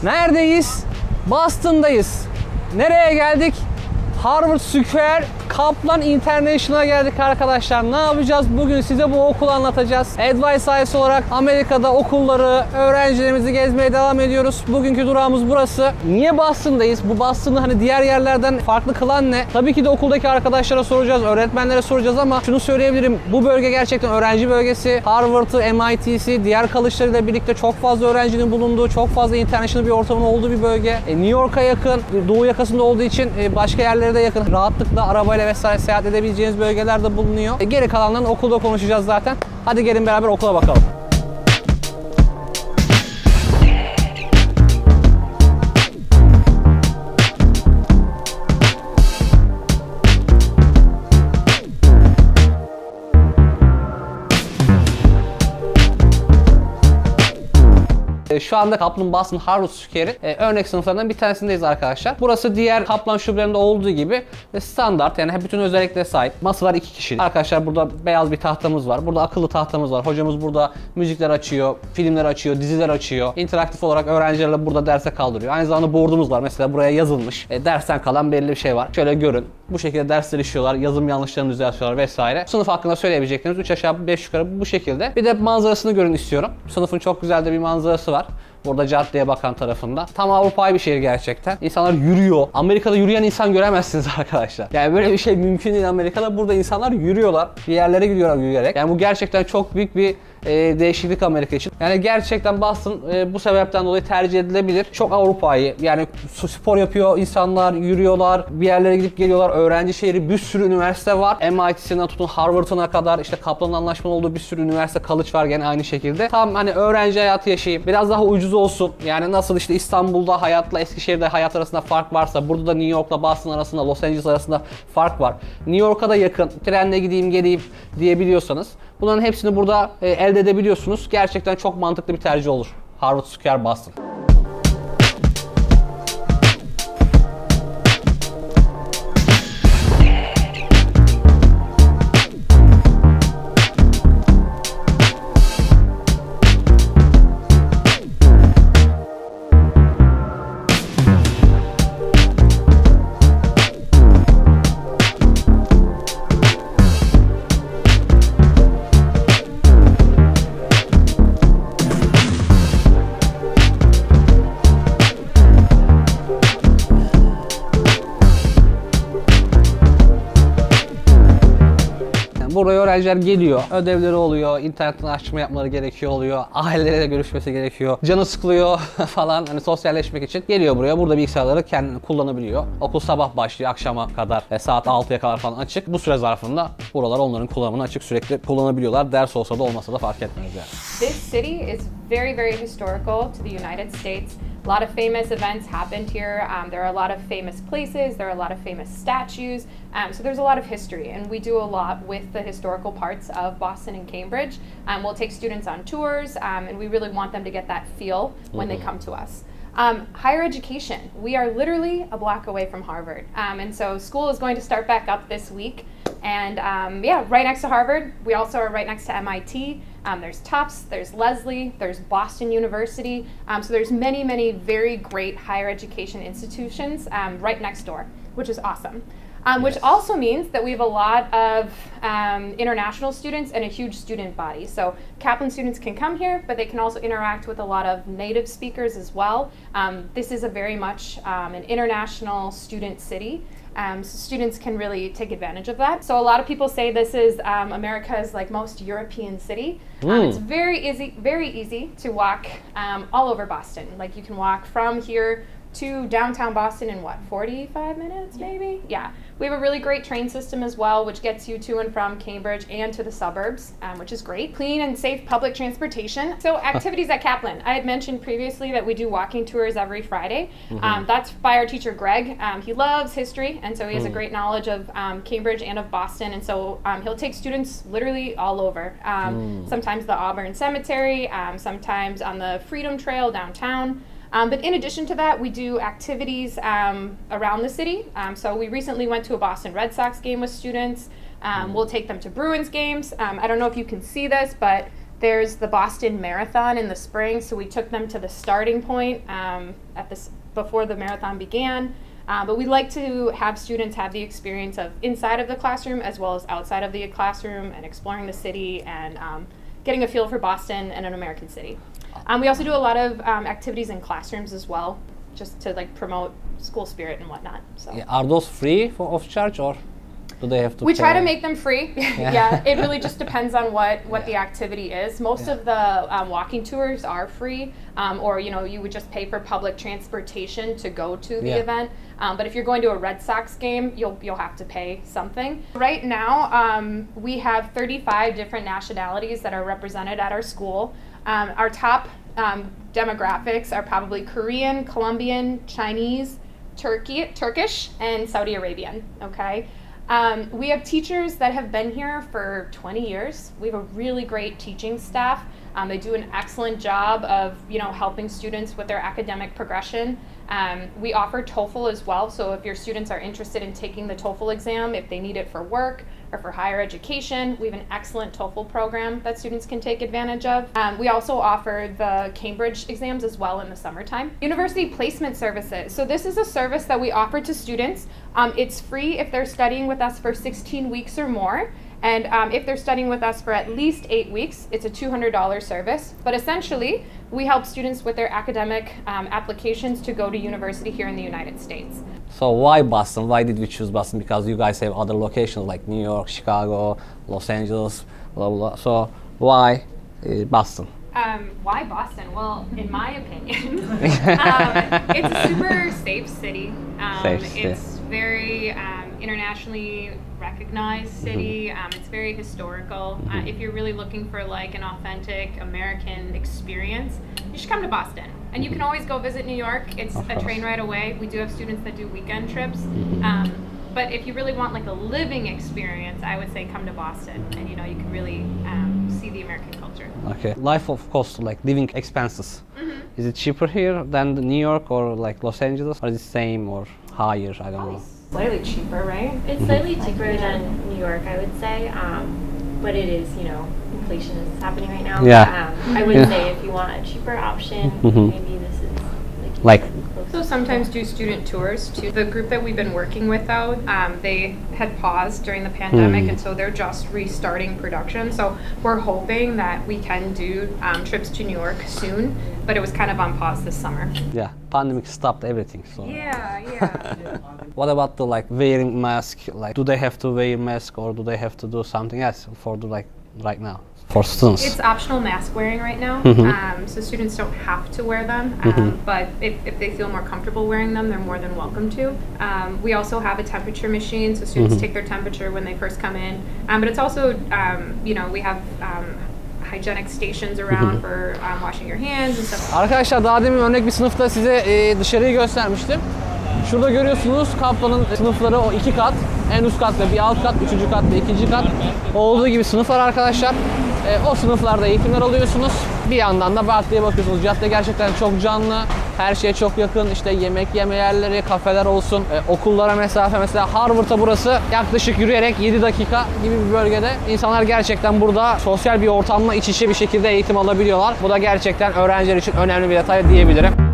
Neredeyiz? Boston'dayız. Nereye geldik? Harvard Square Kaplan International'a geldik arkadaşlar. Ne yapacağız? Bugün size bu okulu anlatacağız. Advice olarak Amerika'da okulları, öğrencilerimizi gezmeye devam ediyoruz. Bugünkü durağımız burası. Niye Boston'dayız? Bu Boston'ı hani diğer yerlerden farklı kılan ne? Tabii ki de okuldaki arkadaşlara soracağız, öğretmenlere soracağız ama şunu söyleyebilirim. Bu bölge gerçekten öğrenci bölgesi. Harvard'ı, MIT'si, diğer college'larıyla birlikte çok fazla öğrencinin bulunduğu, çok fazla international bir ortamın olduğu bir bölge. New York'a yakın, doğu yakasında olduğu için başka yerlere de yakın. Rahatlıkla arabayla vesaire seyahat edebileceğiniz bölgelerde bulunuyor. Geri kalanlarını okulda konuşacağız zaten. Hadi gelin beraber okula bakalım. Şu anda Kaplan Boston Harvard Square'in örnek sınıflarından bir tanesindeyiz arkadaşlar. Burası diğer Kaplan şubelerinde olduğu gibi standart, yani bütün özelliklere sahip. Masalar 2 kişilik. Arkadaşlar burada beyaz bir tahtamız var. Burada akıllı tahtamız var. Hocamız burada müzikler açıyor, filmler açıyor, diziler açıyor. İnteraktif olarak öğrencilerle burada derse kaldırıyor. Aynı zamanda board'umuz var. Mesela buraya yazılmış. Dersten kalan belli bir şey var. Şöyle görün. Bu şekilde dersler işliyorlar. Yazım yanlışlarını düzeltiyorlar vesaire. Sınıf hakkında söyleyebilecekleriniz 3 aşağı 5 yukarı bu şekilde. Bir de manzarasını görün istiyorum. Sınıfın çok güzel de bir manzarası var. Burada caddeye bakan tarafında. Tam Avrupa'yı bir şehir gerçekten. İnsanlar yürüyor. Amerika'da yürüyen insan göremezsiniz arkadaşlar. Yani böyle bir şey mümkün değil Amerika'da. Burada insanlar yürüyorlar. Bir yerlere gidiyorlar yürüyerek. Yani bu gerçekten çok büyük bir değişiklik Amerika için. Yani gerçekten Boston bu sebepten dolayı tercih edilebilir. Çok Avrupa'yı, yani spor yapıyor insanlar, yürüyorlar, bir yerlere gidip geliyorlar. Öğrenci şehri, bir sürü üniversite var. MIT'sinden tutun Harvard'ına kadar, işte Kaplan'ın anlaşmalı olduğu bir sürü üniversite, college var gene aynı şekilde. Tam hani öğrenci hayatı yaşayayım, biraz daha ucuz olsun. Yani nasıl işte İstanbul'da hayatla Eskişehir'de hayat arasında fark varsa, burada da New York'la Boston arasında, Los Angeles arasında fark var. New York'a da yakın, trenle gideyim geleyim diyebiliyorsanız bunların hepsini burada elde edebiliyorsunuz. Gerçekten çok mantıklı bir tercih olur. Harvard Square Boston. Buraya öğrenciler geliyor, ödevleri oluyor, internetten araştırma yapmaları gerekiyor oluyor, aileleriyle görüşmesi gerekiyor, canı sıkılıyor falan, hani sosyalleşmek için geliyor buraya. Burada bilgisayarları kendini kullanabiliyor. Okul sabah başlıyor, akşama kadar, saat 6'ya kadar falan açık. Bu süre zarfında buralar onların kullanımına açık, sürekli kullanabiliyorlar. Ders olsa da olmasa da fark etmez yani. This city is very, very historical to the United States. A lot of famous events happened here. There are a lot of famous places. There are a lot of famous statues. So there's a lot of history, and we do a lot with the historical parts of Boston and Cambridge. We'll take students on tours, and we really want them to get that feel when they come to us. Higher education. We are literally a block away from Harvard. And so school is going to start back up this week. And yeah, right next to Harvard. We also are right next to MIT. There's Tufts, there's Lesley, there's Boston University. So there's many, many very great higher education institutions right next door, which is awesome. Which also means that we have a lot of international students and a huge student body. So Kaplan students can come here, but they can also interact with a lot of native speakers as well. This is a very much an international student city. So students can really take advantage of that. So a lot of people say this is America's like most European city. It's very easy to walk all over Boston. Like you can walk from here to downtown Boston in what, 45 minutes maybe? Yeah. We have a really great train system as well, which gets you to and from Cambridge and to the suburbs, which is great. Clean and safe public transportation. So activities at Kaplan. I had mentioned previously that we do walking tours every Friday. That's by our teacher, Greg. He loves history, and so he has a great knowledge of Cambridge and of Boston, and so he'll take students literally all over. Sometimes the Auburn Cemetery, sometimes on the Freedom Trail downtown. But in addition to that, we do activities around the city. So we recently went to a Boston Red Sox game with students. We'll take them to Bruins games. I don't know if you can see this, but There's the Boston Marathon in the spring, so we took them to the starting point before the marathon began. But we like to have students have the experience of inside of the classroom as well as outside of the classroom and exploring the city and getting a feel for Boston and an American city. We also do a lot of activities in classrooms as well, just to like promote school spirit and whatnot. So. Yeah, are those free of charge, or do they have to We pay? try to make them free. Yeah, it really just depends on what the activity is. Most of the walking tours are free, or you would just pay for public transportation to go to the event. But if you're going to a Red Sox game, you'll have to pay something. Right now, we have 35 different nationalities that are represented at our school. Our top demographics are probably Korean, Colombian, Chinese, Turkish, and Saudi Arabian. Okay. We have teachers that have been here for 20 years. We have a really great teaching staff. They do an excellent job of helping students with their academic progression. We offer TOEFL as well, so if your students are interested in taking the TOEFL exam, if they need it for work or for higher education, we have an excellent TOEFL program that students can take advantage of. We also offer the Cambridge exams as well in the summertime. University placement services. So this is a service that we offer to students. It's free if they're studying with us for 16 weeks or more. And if they're studying with us for at least 8 weeks, it's a $200 service. But essentially, we help students with their academic applications to go to university here in the United States. So why Boston? Why did we choose Boston? Because you guys have other locations like New York, Chicago, Los Angeles, blah, blah. So why Boston? Why Boston? Well, in my opinion, it's a super safe city. It's very internationally recognized city. It's very historical. If you're really looking for like an authentic American experience, you should come to Boston. And you can always go visit New York. It's a train ride away. We do have students that do weekend trips. But if you really want like a living experience, I would say come to Boston, and you can really see the American culture. Okay. Life of cost, like living expenses. Is it cheaper here than New York or like Los Angeles, or is it same or higher? I don't know. Slightly cheaper, right? It's slightly cheaper than New York, I would say. But it is, inflation is happening right now. Yeah. I would say if you want a cheaper option, maybe this is like you said, closer. So sometimes do student tours too. The group that we've been working with though, they had paused during the pandemic, and so they're just restarting production. So we're hoping that we can do trips to New York soon, but it was kind of on pause this summer. Yeah, pandemic stopped everything. So. Yeah. What about the like wearing mask? Like, do they have to wear mask or do they have to do something else for the like right now for students? It's optional mask wearing right now, so students don't have to wear them. But if they feel more comfortable wearing them, they're more than welcome to. We also have a temperature machine, so students take their temperature when they first come in. But it's also, we have hygienic stations around for washing your hands and stuff. Arkadaşlar daha demin örnek bir sınıfta size dışarıyı göstermiştim. Şurada görüyorsunuz Kaplan'ın sınıfları o 2 kat, en üst kat ve bir alt kat, 3. kat ve 2. kat olduğu gibi sınıflar arkadaşlar. O sınıflarda eğitimler alıyorsunuz. Bir yandan da Bartlı'ya bakıyorsunuz. Cadde gerçekten çok canlı, her şeye çok yakın. İşte yemek yeme yerleri, kafeler olsun, okullara mesafe. Mesela Harvard'a burası yaklaşık yürüyerek 7 dakika gibi bir bölgede. İnsanlar gerçekten burada sosyal bir ortamla iç içe bir şekilde eğitim alabiliyorlar. Bu da gerçekten öğrenciler için önemli bir detay diyebilirim.